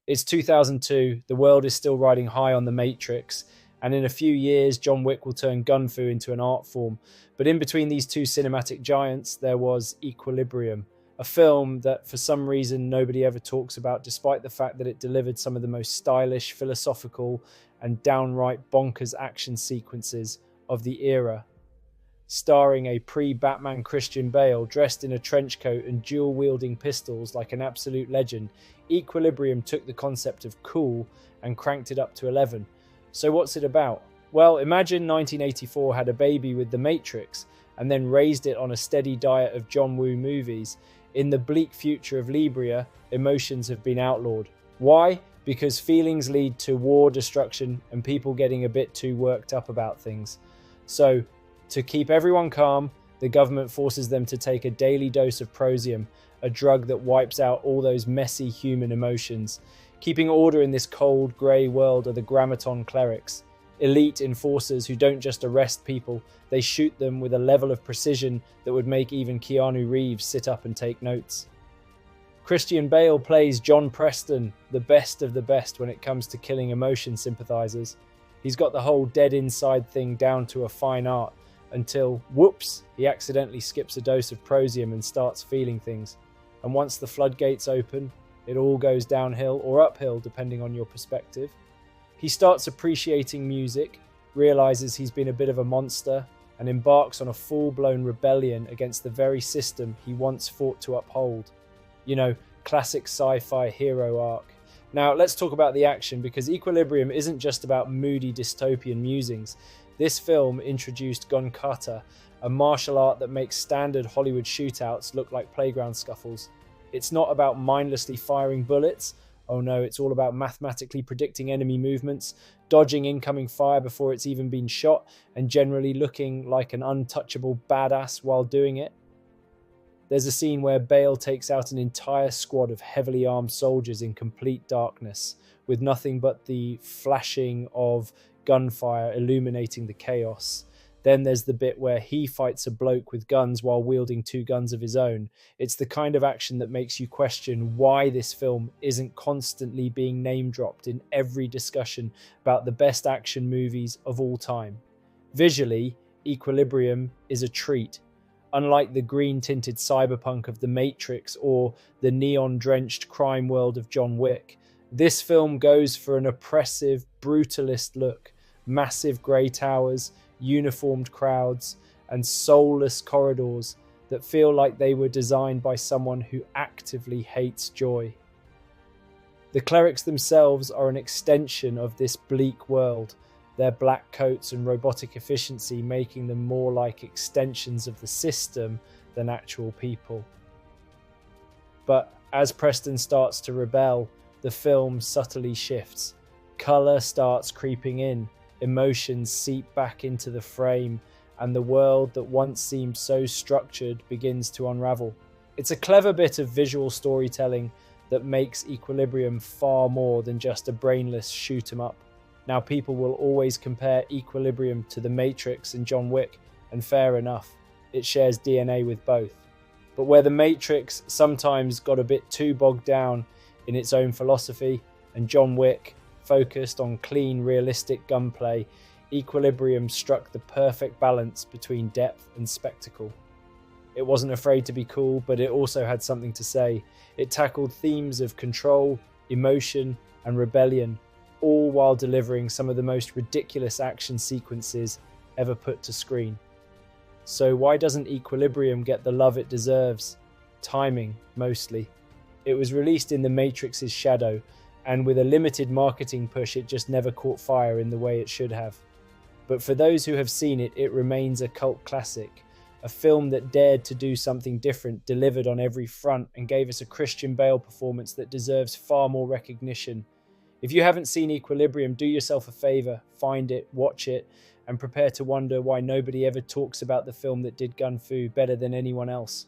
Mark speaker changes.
Speaker 1: It's 2002, the world is still riding high on The Matrix, and in a few years, John Wick will turn gun fu into an art form. But in between these two cinematic giants, there was Equilibrium, a film that for some reason nobody ever talks about, despite the fact that it delivered some of the most stylish, philosophical, and downright bonkers action sequences of the era. Starring a pre-Batman Christian Bale dressed in a trench coat and dual-wielding pistols like an absolute legend, Equilibrium took the concept of cool and cranked it up to 11. So what's it about? Well, imagine 1984 had a baby with The Matrix and then raised it on a steady diet of John Woo movies. In the bleak future of Libria, emotions have been outlawed. Why? Because feelings lead to war, destruction, and people getting a bit too worked up about things. So, to keep everyone calm, the government forces them to take a daily dose of prosium, a drug that wipes out all those messy human emotions. Keeping order in this cold, grey world are the grammaton clerics, elite enforcers who don't just arrest people, they shoot them with a level of precision that would make even Keanu Reeves sit up and take notes. Christian Bale plays John Preston, the best of the best when it comes to killing emotion sympathizers. He's got the whole dead inside thing down to a fine art, until, whoops, he accidentally skips a dose of prosium and starts feeling things. And once the floodgates open, it all goes downhill or uphill depending on your perspective. He starts appreciating music, realizes he's been a bit of a monster, and embarks on a full-blown rebellion against the very system he once fought to uphold. You know, classic sci-fi hero arc. Now, let's talk about the action, because Equilibrium isn't just about moody dystopian musings. This film introduced gun kata, a martial art that makes standard Hollywood shootouts look like playground scuffles. It's not about mindlessly firing bullets. Oh no, it's all about mathematically predicting enemy movements, dodging incoming fire before it's even been shot, and generally looking like an untouchable badass while doing it. There's a scene where Bale takes out an entire squad of heavily armed soldiers in complete darkness, with nothing but the flashing of gunfire illuminating the chaos. Then there's the bit where he fights a bloke with guns while wielding two guns of his own. It's the kind of action that makes you question why this film isn't constantly being name-dropped in every discussion about the best action movies of all time. Visually, Equilibrium is a treat. Unlike the green-tinted cyberpunk of The Matrix or the neon-drenched crime world of John Wick, this film goes for an oppressive, brutalist look. Massive grey towers, uniformed crowds, and soulless corridors that feel like they were designed by someone who actively hates joy. The clerics themselves are an extension of this bleak world, their black coats and robotic efficiency making them more like extensions of the system than actual people. But as Preston starts to rebel, the film subtly shifts. Colour starts creeping in, emotions seep back into the frame, and the world that once seemed so structured begins to unravel. It's a clever bit of visual storytelling that makes Equilibrium far more than just a brainless shoot 'em up. Now, people will always compare Equilibrium to The Matrix and John Wick, and fair enough, it shares DNA with both. But where The Matrix sometimes got a bit too bogged down in its own philosophy, and John Wick focused on clean, realistic gunplay, Equilibrium struck the perfect balance between depth and spectacle. It wasn't afraid to be cool, but it also had something to say. It tackled themes of control, emotion, and rebellion, all while delivering some of the most ridiculous action sequences ever put to screen. So why doesn't Equilibrium get the love it deserves? Timing, mostly. It was released in The Matrix's shadow, and with a limited marketing push it just never caught fire in the way it should have. But for those who have seen it, it remains a cult classic, a film that dared to do something different, delivered on every front, and gave us a Christian Bale performance that deserves far more recognition. If you haven't seen Equilibrium, do yourself a favour, find it, watch it, and prepare to wonder why nobody ever talks about the film that did Gun Fu better than anyone else.